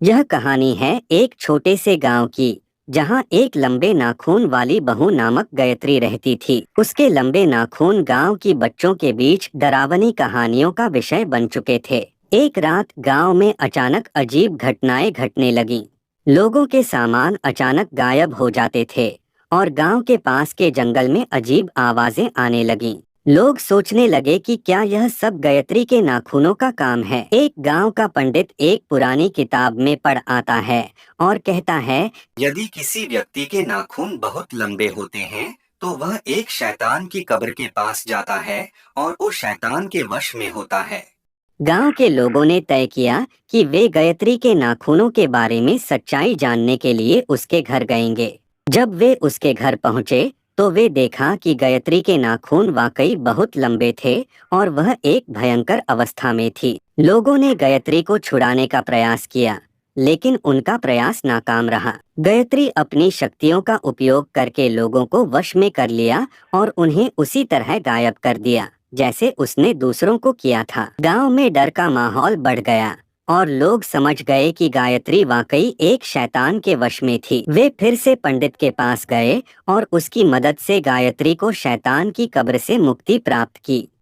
यह कहानी है एक छोटे से गांव की, जहां एक लंबे नाखून वाली बहू नामक गायत्री रहती थी। उसके लंबे नाखून गांव की बच्चों के बीच डरावनी कहानियों का विषय बन चुके थे। एक रात गांव में अचानक अजीब घटनाएं घटने लगीं। लोगों के सामान अचानक गायब हो जाते थे और गांव के पास के जंगल में अजीब आवाजें आने लगीं। लोग सोचने लगे कि क्या यह सब गायत्री के नाखूनों का काम है। एक गांव का पंडित एक पुरानी किताब में पढ़ आता है और कहता है, यदि किसी व्यक्ति के नाखून बहुत लंबे होते हैं तो वह एक शैतान की कब्र के पास जाता है और वो शैतान के वश में होता है। गांव के लोगों ने तय किया कि वे गायत्री के नाखूनों के बारे में सच्चाई जानने के लिए उसके घर गएंगे। जब वे उसके घर पहुंचे तो वे देखा कि गायत्री के नाखून वाकई बहुत लंबे थे और वह एक भयंकर अवस्था में थी। लोगों ने गायत्री को छुड़ाने का प्रयास किया, लेकिन उनका प्रयास नाकाम रहा। गायत्री अपनी शक्तियों का उपयोग करके लोगों को वश में कर लिया और उन्हें उसी तरह गायब कर दिया जैसे उसने दूसरों को किया था। गांव में डर का माहौल बढ़ गया और लोग समझ गए कि गायत्री वाकई एक शैतान के वश में थी। वे फिर से पंडित के पास गए और उसकी मदद से गायत्री को शैतान की कब्र से मुक्ति प्राप्त की।